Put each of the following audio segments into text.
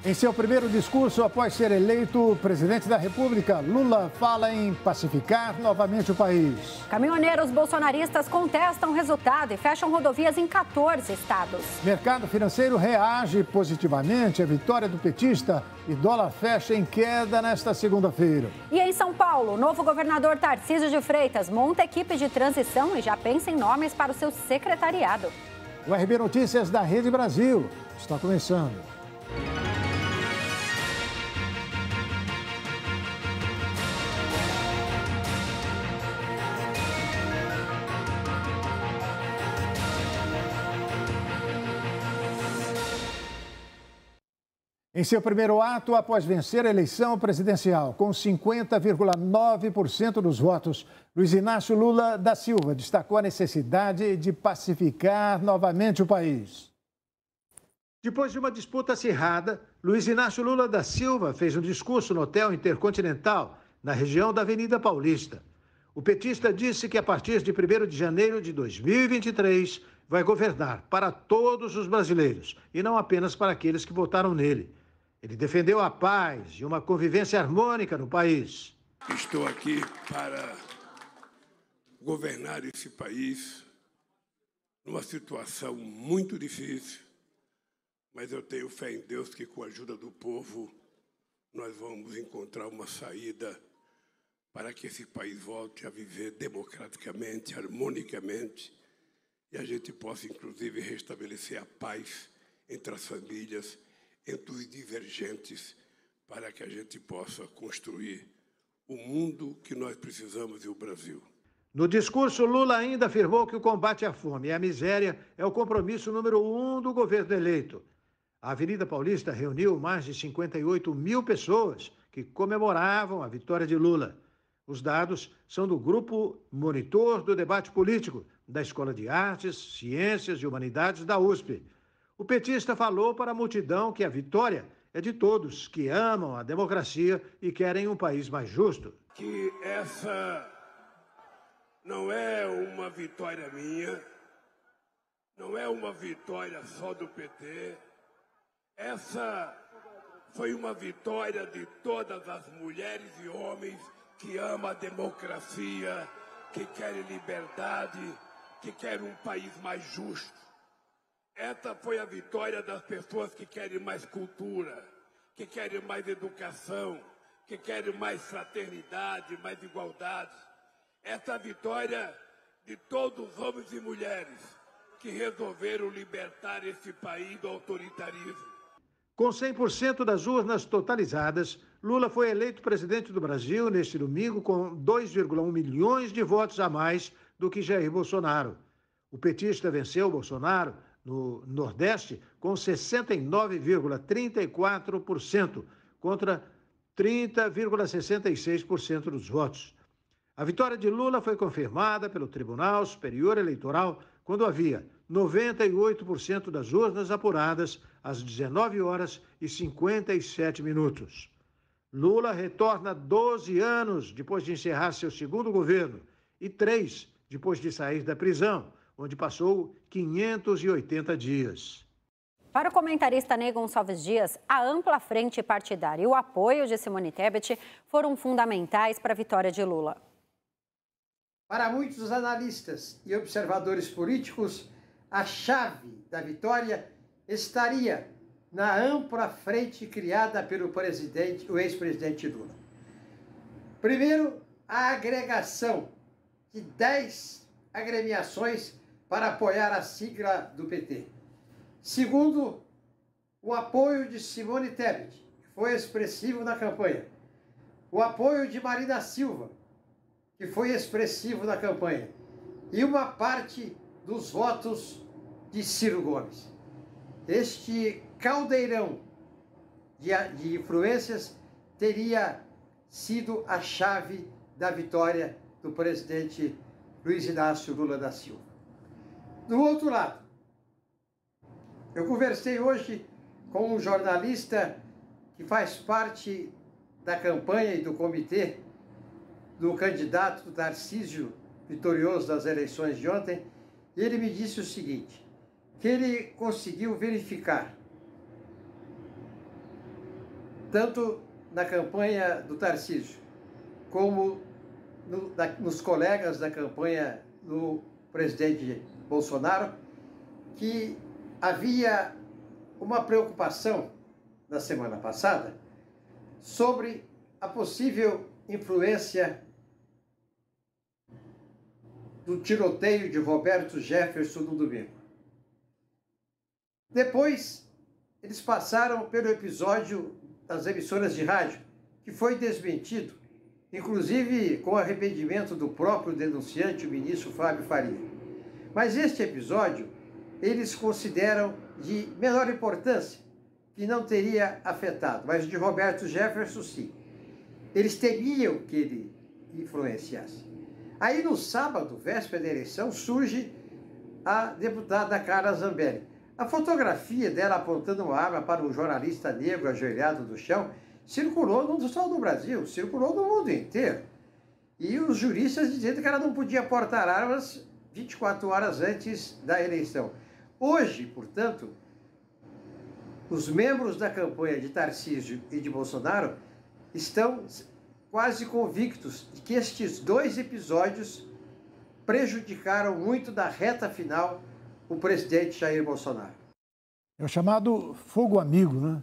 Em seu primeiro discurso após ser eleito presidente da República, Lula fala em pacificar novamente o país. Caminhoneiros bolsonaristas contestam o resultado e fecham rodovias em 14 estados. Mercado financeiro reage positivamente à vitória do petista e dólar fecha em queda nesta segunda-feira. E em São Paulo, o novo governador Tarcísio de Freitas monta equipe de transição e já pensa em nomes para o seu secretariado. O RB Notícias da Rede Brasil está começando. Em seu primeiro ato, após vencer a eleição presidencial, com 50,9% dos votos, Luiz Inácio Lula da Silva destacou a necessidade de pacificar novamente o país. Depois de uma disputa acirrada, Luiz Inácio Lula da Silva fez um discurso no Hotel Intercontinental, na região da Avenida Paulista. O petista disse que a partir de 1º de janeiro de 2023 vai governar para todos os brasileiros e não apenas para aqueles que votaram nele. Ele defendeu a paz e uma convivência harmônica no país. Estou aqui para governar esse país numa situação muito difícil, mas eu tenho fé em Deus que, com a ajuda do povo, nós vamos encontrar uma saída para que esse país volte a viver democraticamente, harmonicamente, e a gente possa, inclusive, restabelecer a paz entre as famílias, entre os divergentes, para que a gente possa construir o mundo que nós precisamos e o Brasil. No discurso, Lula ainda afirmou que o combate à fome e à miséria é o compromisso número 1 do governo eleito. A Avenida Paulista reuniu mais de 58 mil pessoas que comemoravam a vitória de Lula. Os dados são do Grupo Monitor do Debate Político, da Escola de Artes, Ciências e Humanidades da USP. O petista falou para a multidão que a vitória é de todos que amam a democracia e querem um país mais justo. Que essa não é uma vitória minha, não é uma vitória só do PT. Essa foi uma vitória de todas as mulheres e homens que amam a democracia, que querem liberdade, que querem um país mais justo. Essa foi a vitória das pessoas que querem mais cultura, que querem mais educação, que querem mais fraternidade, mais igualdade. Essa vitória de todos os homens e mulheres que resolveram libertar esse país do autoritarismo. Com 100% das urnas totalizadas, Lula foi eleito presidente do Brasil neste domingo com 2,1 milhões de votos a mais do que Jair Bolsonaro. O petista venceu Bolsonaro no Nordeste com 69,34% contra 30,66% dos votos. A vitória de Lula foi confirmada pelo Tribunal Superior Eleitoral quando havia 98% das urnas apuradas às 19h57. Lula retorna 12 anos depois de encerrar seu segundo governo e 3 depois de sair da prisão, onde passou 580 dias. Para o comentarista Ney Gonçalves Dias, a ampla frente partidária e o apoio de Simone Tebet foram fundamentais para a vitória de Lula. Para muitos analistas e observadores políticos, a chave da vitória estaria na ampla frente criada pelo o ex-presidente Lula. Primeiro, a agregação de 10 agremiações para apoiar a sigla do PT. Segundo, o apoio de Simone Tebet, que foi expressivo na campanha. O apoio de Marina Silva, que foi expressivo na campanha. E uma parte dos votos de Ciro Gomes. Este caldeirão de influências teria sido a chave da vitória do presidente Luiz Inácio Lula da Silva. Do outro lado, eu conversei hoje com um jornalista que faz parte da campanha e do comitê do candidato Tarcísio, vitorioso das eleições de ontem, e ele me disse o seguinte, que ele conseguiu verificar tanto na campanha do Tarcísio, como nos colegas da campanha do presidente Bolsonaro, que havia uma preocupação na semana passada sobre a possível influência do tiroteio de Roberto Jefferson no domingo. Depois, eles passaram pelo episódio das emissoras de rádio, que foi desmentido, inclusive com arrependimento do próprio denunciante, o ministro Fábio Faria. Mas este episódio, eles consideram de menor importância, que não teria afetado, mas de Roberto Jefferson, sim. Eles temiam que ele influenciasse. Aí, no sábado, véspera da eleição, surge a deputada Carla Zambelli. A fotografia dela apontando uma arma para um jornalista negro ajoelhado no chão circulou não só no Brasil, circulou no mundo inteiro. E os juristas dizendo que ela não podia portar armas 24 horas antes da eleição. Hoje, portanto, os membros da campanha de Tarcísio e de Bolsonaro estão quase convictos de que estes dois episódios prejudicaram muito da reta final o presidente Jair Bolsonaro. É o chamado fogo amigo, né?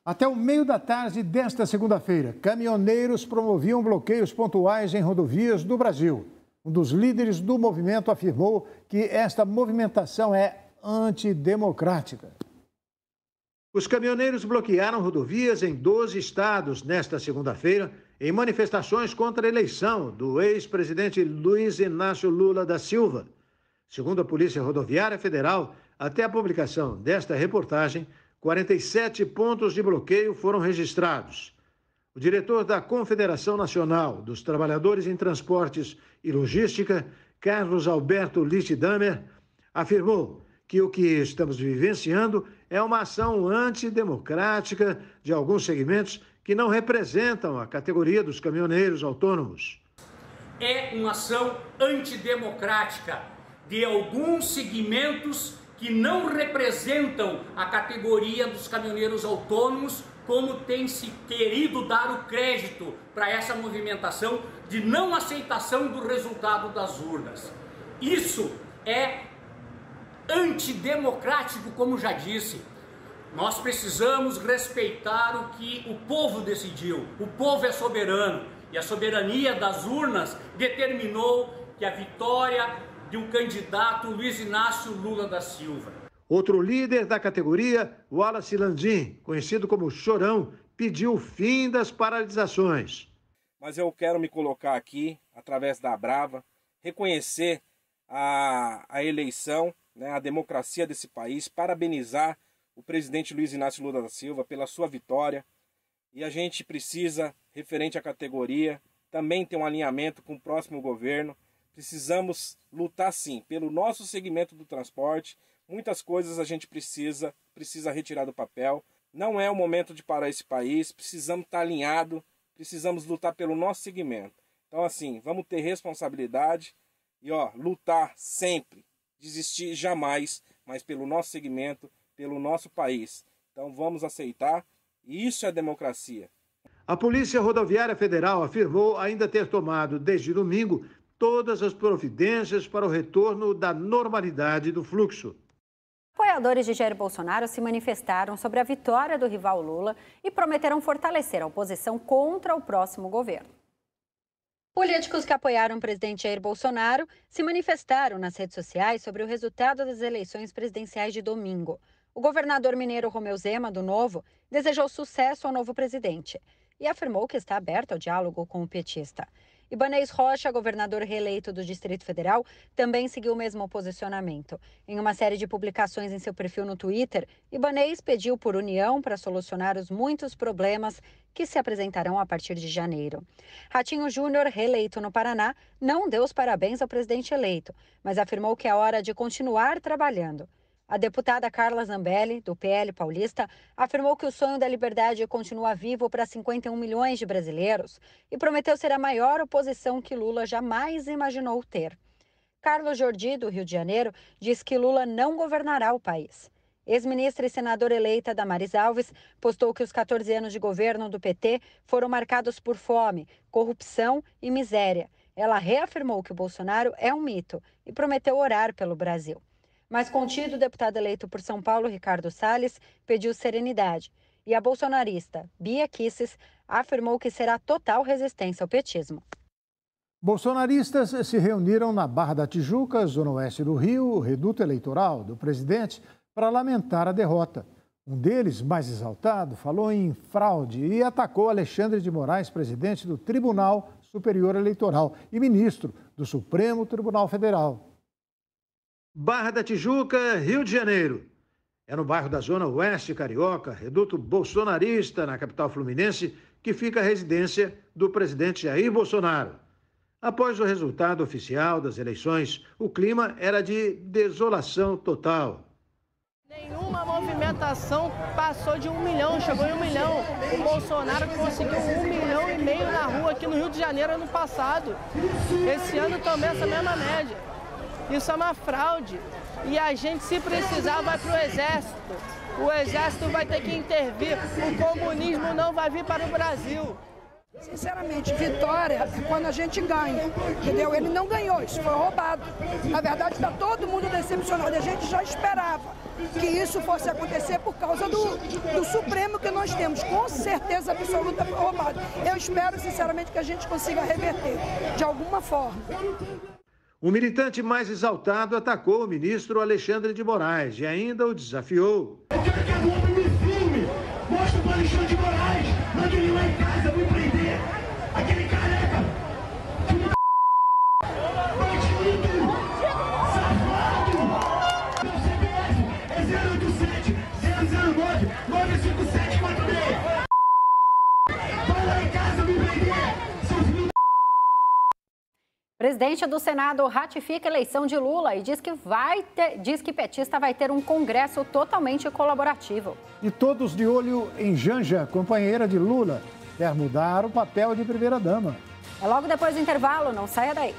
Até o meio da tarde desta segunda-feira, caminhoneiros promoviam bloqueios pontuais em rodovias do Brasil. Um dos líderes do movimento afirmou que esta movimentação é antidemocrática. Os caminhoneiros bloquearam rodovias em 12 estados nesta segunda-feira em manifestações contra a eleição do ex-presidente Luiz Inácio Lula da Silva. Segundo a Polícia Rodoviária Federal, até a publicação desta reportagem, 47 pontos de bloqueio foram registrados. O diretor da Confederação Nacional dos Trabalhadores em Transportes e Logística, Carlos Alberto Lichtdamer, afirmou que o que estamos vivenciando é uma ação antidemocrática de alguns segmentos que não representam a categoria dos caminhoneiros autônomos. É uma ação antidemocrática de alguns segmentos que não representam a categoria dos caminhoneiros autônomos, como tem se querido dar o crédito para essa movimentação de não aceitação do resultado das urnas. Isso é antidemocrático, como já disse. Nós precisamos respeitar o que o povo decidiu. O povo é soberano e a soberania das urnas determinou que a vitória de um candidato, Luiz Inácio Lula da Silva. Outro líder da categoria, Wallace Landim, conhecido como Chorão, pediu o fim das paralisações. Mas eu quero me colocar aqui, através da Brava, reconhecer a eleição, né, a democracia desse país, parabenizar o presidente Luiz Inácio Lula da Silva pela sua vitória. E a gente precisa, referente à categoria, também ter um alinhamento com o próximo governo. Precisamos lutar, sim, pelo nosso segmento do transporte. Muitas coisas a gente precisa retirar do papel. Não é o momento de parar esse país. Precisamos estar alinhados, precisamos lutar pelo nosso segmento. Então, assim, vamos ter responsabilidade e, lutar sempre. Desistir jamais, mas pelo nosso segmento, pelo nosso país. Então vamos aceitar, e isso é democracia. A Polícia Rodoviária Federal afirmou ainda ter tomado, desde domingo, todas as providências para o retorno da normalidade do fluxo. Apoiadores de Jair Bolsonaro se manifestaram sobre a vitória do rival Lula e prometeram fortalecer a oposição contra o próximo governo. Políticos que apoiaram o presidente Jair Bolsonaro se manifestaram nas redes sociais sobre o resultado das eleições presidenciais de domingo. O governador mineiro Romeu Zema, do Novo, desejou sucesso ao novo presidente e afirmou que está aberto ao diálogo com o petista. Ibanez Rocha, governador reeleito do Distrito Federal, também seguiu o mesmo posicionamento. Em uma série de publicações em seu perfil no Twitter, Ibanez pediu por união para solucionar os muitos problemas que se apresentarão a partir de janeiro. Ratinho Júnior, reeleito no Paraná, não deu os parabéns ao presidente eleito, mas afirmou que é hora de continuar trabalhando. A deputada Carla Zambelli, do PL paulista, afirmou que o sonho da liberdade continua vivo para 51 milhões de brasileiros e prometeu ser a maior oposição que Lula jamais imaginou ter. Carlos Jordi, do Rio de Janeiro, diz que Lula não governará o país. Ex-ministra e senadora eleita Damares Alves postou que os 14 anos de governo do PT foram marcados por fome, corrupção e miséria. Ela reafirmou que o Bolsonaro é um mito e prometeu orar pelo Brasil. Mas contido, o deputado eleito por São Paulo, Ricardo Salles, pediu serenidade. E a bolsonarista Bia Kicis afirmou que será total resistência ao petismo. Bolsonaristas se reuniram na Barra da Tijuca, zona oeste do Rio, reduto eleitoral do presidente, para lamentar a derrota. Um deles, mais exaltado, falou em fraude e atacou Alexandre de Moraes, presidente do Tribunal Superior Eleitoral e ministro do Supremo Tribunal Federal. Barra da Tijuca, Rio de Janeiro. É no bairro da Zona Oeste Carioca, reduto bolsonarista na capital fluminense, que fica a residência do presidente Jair Bolsonaro. Após o resultado oficial das eleições, o clima era de desolação total. Nenhuma movimentação passou de 1 milhão, chegou em 1 milhão. O Bolsonaro conseguiu 1,5 milhão na rua aqui no Rio de Janeiro ano passado. Esse ano também essa mesma média. Isso é uma fraude. E a gente, se precisar, vai para o Exército. O Exército vai ter que intervir. O comunismo não vai vir para o Brasil. Sinceramente, vitória é quando a gente ganha, entendeu? Ele não ganhou, isso foi roubado. Na verdade, está todo mundo decepcionado. A gente já esperava que isso fosse acontecer por causa do Supremo que nós temos. Com certeza absoluta foi roubado. Eu espero, sinceramente, que a gente consiga reverter de alguma forma. O militante mais exaltado atacou o ministro Alexandre de Moraes e ainda o desafiou. Eu quero que a Globo me filme, mostra para o Alexandre de Moraes, manda ele lá em casa, me prender. Aquele careca, bandido, safado. Meu CPF é 087-009-95746. Vai lá em casa me prender, seu filho. Presidente do Senado ratifica a eleição de Lula e diz que petista vai ter um congresso totalmente colaborativo. E todos de olho em Janja, companheira de Lula, quer mudar o papel de primeira-dama. É logo depois do intervalo, não saia daí.